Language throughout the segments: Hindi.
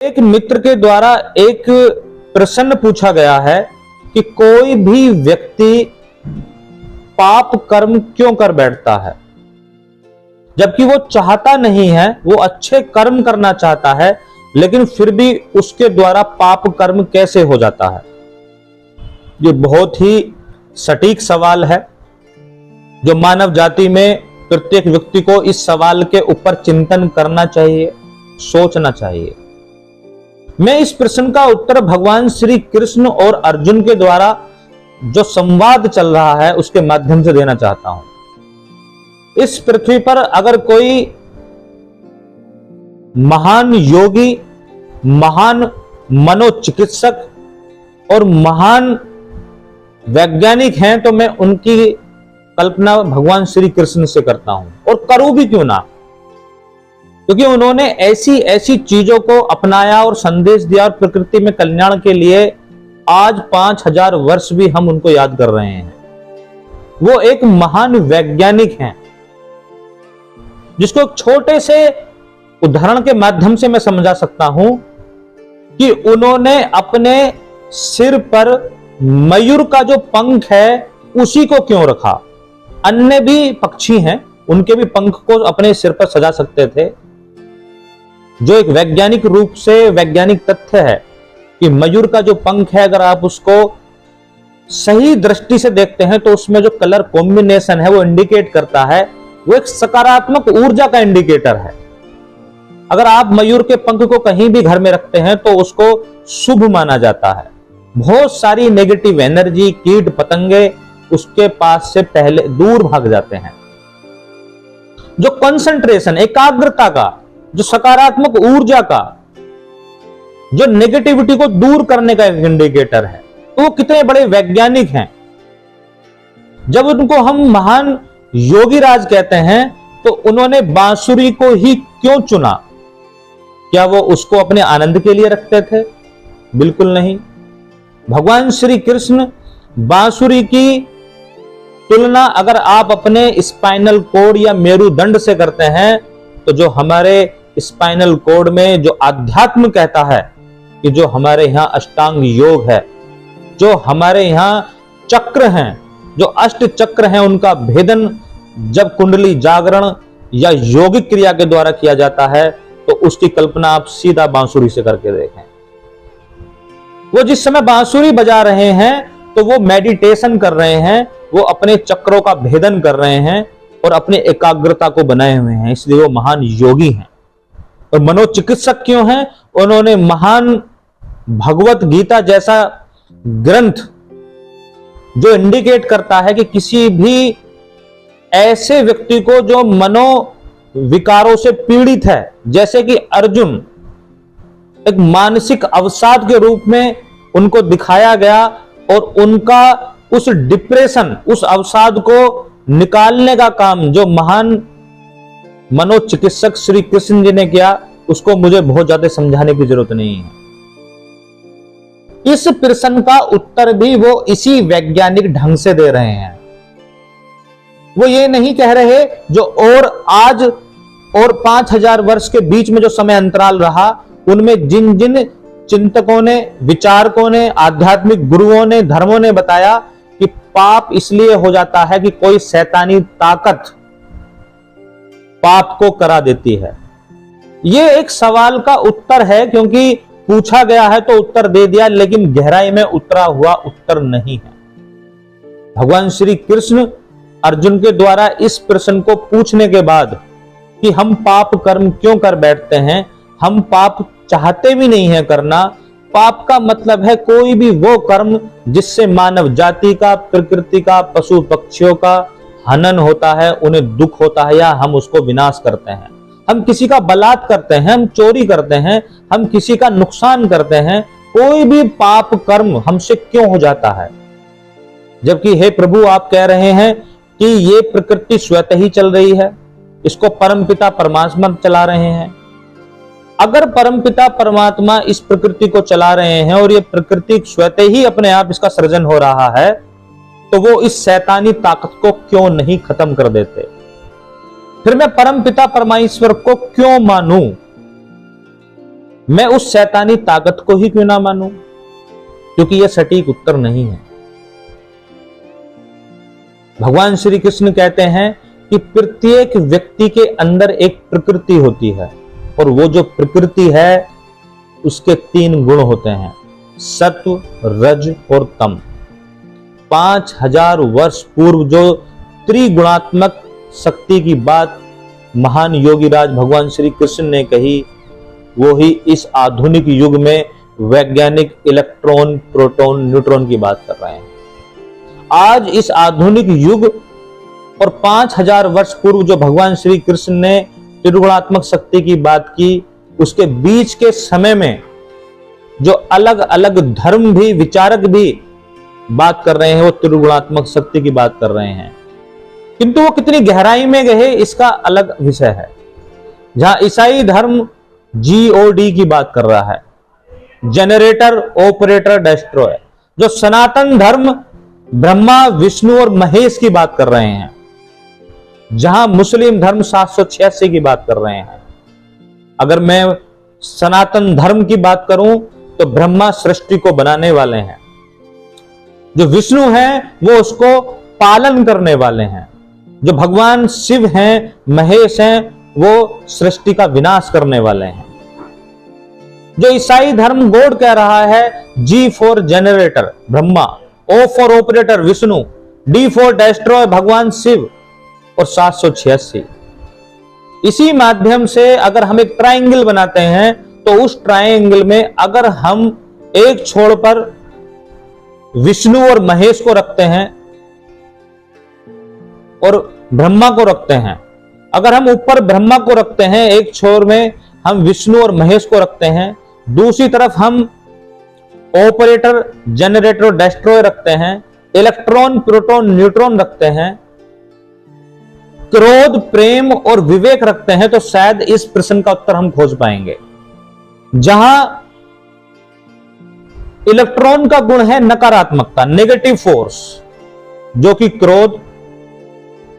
एक मित्र के द्वारा एक प्रश्न पूछा गया है कि कोई भी व्यक्ति पाप कर्म क्यों कर बैठता है, जबकि वो चाहता नहीं है, वो अच्छे कर्म करना चाहता है, लेकिन फिर भी उसके द्वारा पाप कर्म कैसे हो जाता है। ये बहुत ही सटीक सवाल है जो मानव जाति में प्रत्येक व्यक्ति को इस सवाल के ऊपर चिंतन करना चाहिए, सोचना चाहिए। मैं इस प्रश्न का उत्तर भगवान श्री कृष्ण और अर्जुन के द्वारा जो संवाद चल रहा है उसके माध्यम से देना चाहता हूं। इस पृथ्वी पर अगर कोई महान योगी, महान मनोचिकित्सक और महान वैज्ञानिक हैं तो मैं उनकी कल्पना भगवान श्री कृष्ण से करता हूं, और करूं भी क्यों ना, क्योंकि उन्होंने ऐसी ऐसी चीजों को अपनाया और संदेश दिया और प्रकृति में कल्याण के लिए आज 5000 वर्ष भी हम उनको याद कर रहे हैं। वो एक महान वैज्ञानिक हैं जिसको एक छोटे से उदाहरण के माध्यम से मैं समझा सकता हूं कि उन्होंने अपने सिर पर मयूर का जो पंख है उसी को क्यों रखा। अन्य भी पक्षी हैं, उनके भी पंख को अपने सिर पर सजा सकते थे, जो एक वैज्ञानिक रूप से वैज्ञानिक तथ्य है कि मयूर का जो पंख है अगर आप उसको सही दृष्टि से देखते हैं तो उसमें जो कलर कॉम्बिनेशन है वो इंडिकेट करता है, वो एक सकारात्मक ऊर्जा का इंडिकेटर है। अगर आप मयूर के पंख को कहीं भी घर में रखते हैं तो उसको शुभ माना जाता है। बहुत सारी नेगेटिव एनर्जी, कीट पतंगे उसके पास से पहले दूर भाग जाते हैं। जो कंसंट्रेशन, एकाग्रता का, जो सकारात्मक ऊर्जा का, जो नेगेटिविटी को दूर करने का एक इंडिकेटर है, तो वो कितने बड़े वैज्ञानिक हैं। जब उनको हम महान योगी राज कहते हैं तो उन्होंने बांसुरी को ही क्यों चुना? क्या वो उसको अपने आनंद के लिए रखते थे? बिल्कुल नहीं। भगवान श्री कृष्ण बांसुरी की तुलना अगर आप अपने स्पाइनल कोड या मेरुदंड से करते हैं तो जो हमारे स्पाइनल कोड में जो अध्यात्म कहता है कि जो हमारे यहां अष्टांग योग है, जो हमारे यहां चक्र हैं, जो अष्ट चक्र हैं, उनका भेदन जब कुंडली जागरण या योगिक क्रिया के द्वारा किया जाता है तो उसकी कल्पना आप सीधा बांसुरी से करके देखें। वो जिस समय बांसुरी बजा रहे हैं तो वो मेडिटेशन कर रहे हैं, वो अपने चक्रों का भेदन कर रहे हैं और अपने एकाग्रता को बनाए हुए हैं, इसलिए वो महान योगी हैं। और मनोचिकित्सक क्यों हैं? उन्होंने महान भगवत गीता जैसा ग्रंथ जो इंडिकेट करता है कि किसी भी ऐसे व्यक्ति को जो मनो विकारों से पीड़ित है, जैसे कि अर्जुन, एक मानसिक अवसाद के रूप में उनको दिखाया गया और उनका उस डिप्रेशन, उस अवसाद को निकालने का काम जो महान मनोचिकित्सक श्री कृष्ण जी ने किया, उसको मुझे बहुत ज्यादा समझाने की जरूरत नहीं है। इस प्रश्न का उत्तर भी वो इसी वैज्ञानिक ढंग से दे रहे हैं। वो ये नहीं कह रहे जो और आज और 5000 वर्ष के बीच में जो समय अंतराल रहा उनमें जिन जिन चिंतकों ने, विचारकों ने, आध्यात्मिक गुरुओं ने, धर्मों ने बताया कि पाप इसलिए हो जाता है कि कोई शैतानी ताकत पाप को करा देती है। यह एक सवाल का उत्तर है, क्योंकि पूछा गया है तो उत्तर दे दिया, लेकिन गहराई में उतरा हुआ उत्तर नहीं है। भगवान श्री कृष्ण अर्जुन के द्वारा इस प्रश्न को पूछने के बाद कि हम पाप कर्म क्यों कर बैठते हैं, हम पाप चाहते भी नहीं है करना। पाप का मतलब है कोई भी वो कर्म जिससे मानव जाति का, प्रकृति का, पशु पक्षियों का हनन होता है, उन्हें दुख होता है या हम उसको विनाश करते हैं। हम किसी का बलात्कार करते हैं, हम चोरी करते हैं, हम किसी का नुकसान करते हैं। कोई भी पाप कर्म हमसे क्यों हो जाता है? जबकि हे प्रभु, आप कह रहे हैं कि ये प्रकृति स्वतः ही चल रही है, इसको परमपिता परमात्मा चला रहे हैं। अगर परमपिता परमात्मा इस प्रकृति को चला रहे हैं और ये प्रकृति स्वतः ही अपने आप इसका सृजन हो रहा है, तो वो इस शैतानी ताकत को क्यों नहीं खत्म कर देते? फिर मैं परमपिता परमेश्वर को क्यों मानूं? मैं उस शैतानी ताकत को ही क्यों ना मानूं? क्योंकि यह सटीक उत्तर नहीं है। भगवान श्री कृष्ण कहते हैं कि प्रत्येक व्यक्ति के अंदर एक प्रकृति होती है, और वो जो प्रकृति है उसके 3 गुण होते हैं, सत्व, रज और तम। 5000 वर्ष पूर्व जो त्रिगुणात्मक शक्ति की बात महान योगी राज भगवान श्री कृष्ण ने कही, वो ही इस आधुनिक युग में वैज्ञानिक इलेक्ट्रॉन, प्रोटॉन, न्यूट्रॉन की बात कर रहे हैं। आज इस आधुनिक युग और 5000 वर्ष पूर्व जो भगवान श्री कृष्ण ने त्रिगुणात्मक शक्ति की बात की, उसके बीच के समय में जो अलग अलग धर्म भी, विचारक भी बात कर रहे हैं, वो त्रिगुणात्मक शक्ति की बात कर रहे हैं। किंतु वो कितनी गहराई में गए इसका अलग विषय है। जहां ईसाई धर्म GOD की बात कर रहा है, जनरेटर, ऑपरेटर, डेस्ट्रॉय। जो सनातन धर्म ब्रह्मा, विष्णु और महेश की बात कर रहे हैं। जहां मुस्लिम धर्म 786 की बात कर रहे हैं। अगर मैं सनातन धर्म की बात करूं तो ब्रह्मा सृष्टि को बनाने वाले हैं, जो विष्णु हैं वो उसको पालन करने वाले हैं, जो भगवान शिव हैं, महेश हैं, वो सृष्टि का विनाश करने वाले हैं। जो ईसाई धर्म गॉड कह रहा है, G for generator Brahma, O for operator Vishnu, D for destroy भगवान शिव और 786। इसी माध्यम से अगर हम एक ट्रायंगल बनाते हैं तो उस ट्रायंगल में अगर हम एक छोर पर विष्णु और महेश को रखते हैं और ब्रह्मा को रखते हैं, अगर हम ऊपर ब्रह्मा को रखते हैं, एक छोर में हम विष्णु और महेश को रखते हैं, दूसरी तरफ हम ऑपरेटर, जनरेटर, डेस्ट्रॉय रखते हैं, इलेक्ट्रॉन, प्रोटॉन, न्यूट्रॉन रखते हैं, क्रोध, प्रेम और विवेक रखते हैं, तो शायद इस प्रश्न का उत्तर हम खोज पाएंगे। जहां इलेक्ट्रॉन का गुण है नकारात्मकता, नेगेटिव फोर्स, जो कि क्रोध,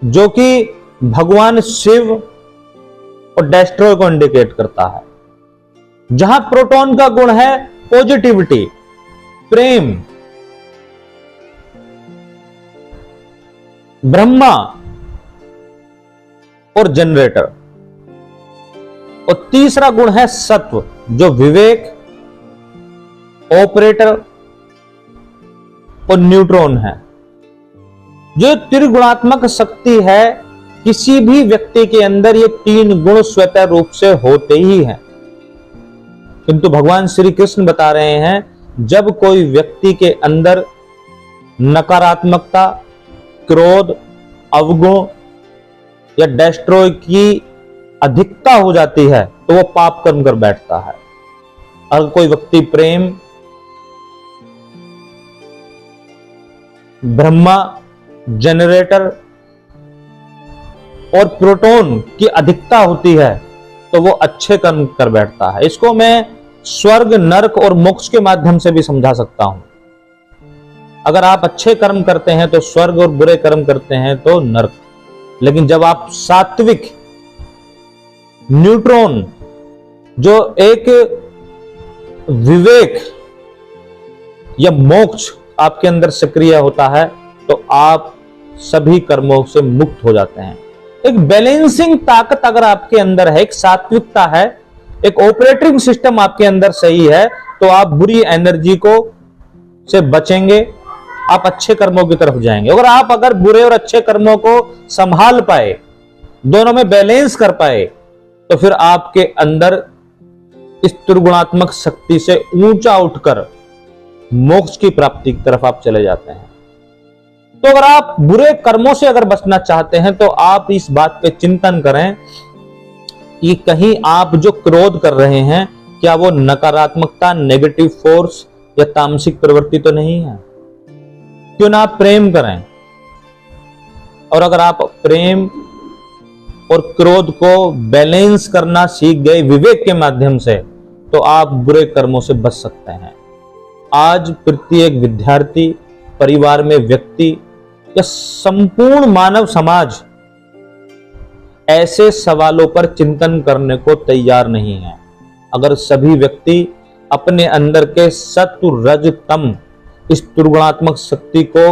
जो कि भगवान शिव और डेस्ट्रॉय को इंडिकेट करता है। जहां प्रोटॉन का गुण है पॉजिटिविटी, प्रेम, ब्रह्मा और जनरेटर, और तीसरा गुण है सत्व, जो विवेक, ऑपरेटर और न्यूट्रॉन है। जो त्रिगुणात्मक शक्ति है, किसी भी व्यक्ति के अंदर ये 3 गुण स्वतः रूप से होते ही हैं। किंतु भगवान श्री कृष्ण बता रहे हैं, जब कोई व्यक्ति के अंदर नकारात्मकता, क्रोध, अवगुण या डेस्ट्रॉय की अधिकता हो जाती है तो वो पाप कर्म कर बैठता है। अगर कोई व्यक्ति प्रेम, ब्रह्मा, जनरेटर और प्रोटॉन की अधिकता होती है तो वो अच्छे कर्म कर बैठता है। इसको मैं स्वर्ग, नरक और मोक्ष के माध्यम से भी समझा सकता हूं। अगर आप अच्छे कर्म करते हैं तो स्वर्ग और बुरे कर्म करते हैं तो नरक। लेकिन जब आप सात्विक, न्यूट्रॉन, जो एक विवेक या मोक्ष आपके अंदर सक्रिय होता है, तो आप सभी कर्मों से मुक्त हो जाते हैं। एक बैलेंसिंग ताकत अगर आपके अंदर है, एक सात्विकता है, एक ऑपरेटिंग सिस्टम आपके अंदर सही है, तो आप बुरी एनर्जी को से बचेंगे, आप अच्छे कर्मों की तरफ जाएंगे। अगर बुरे और अच्छे कर्मों को संभाल पाए, दोनों में बैलेंस कर पाए, तो फिर आपके अंदर इस त्रिगुणात्मक शक्ति से ऊंचा उठकर मोक्ष की प्राप्ति की तरफ आप चले जाते हैं। तो अगर आप बुरे कर्मों से अगर बचना चाहते हैं तो आप इस बात पे चिंतन करें कि कहीं आप जो क्रोध कर रहे हैं, क्या वो नकारात्मकता, नेगेटिव फोर्स या तामसिक प्रवृत्ति तो नहीं है। क्यों ना आप प्रेम करें, और अगर आप प्रेम और क्रोध को बैलेंस करना सीख गए विवेक के माध्यम से, तो आप बुरे कर्मों से बच सकते हैं। आज प्रत्येक विद्यार्थी, परिवार में व्यक्ति या संपूर्ण मानव समाज ऐसे सवालों पर चिंतन करने को तैयार नहीं है। अगर सभी व्यक्ति अपने अंदर के सत्व रज तम इस त्रिगुणात्मक शक्ति को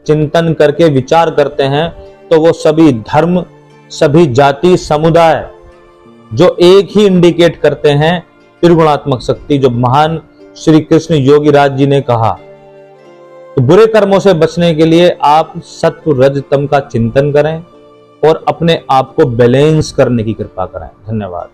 चिंतन करके विचार करते हैं तो वो सभी धर्म, सभी जाति, समुदाय जो एक ही इंडिकेट करते हैं त्रिगुणात्मक शक्ति, जो महान श्री कृष्ण योगीराज जी ने कहा। तो बुरे कर्मों से बचने के लिए आप सत्व रज तम का चिंतन करें और अपने आप को बैलेंस करने की कृपा करें। धन्यवाद।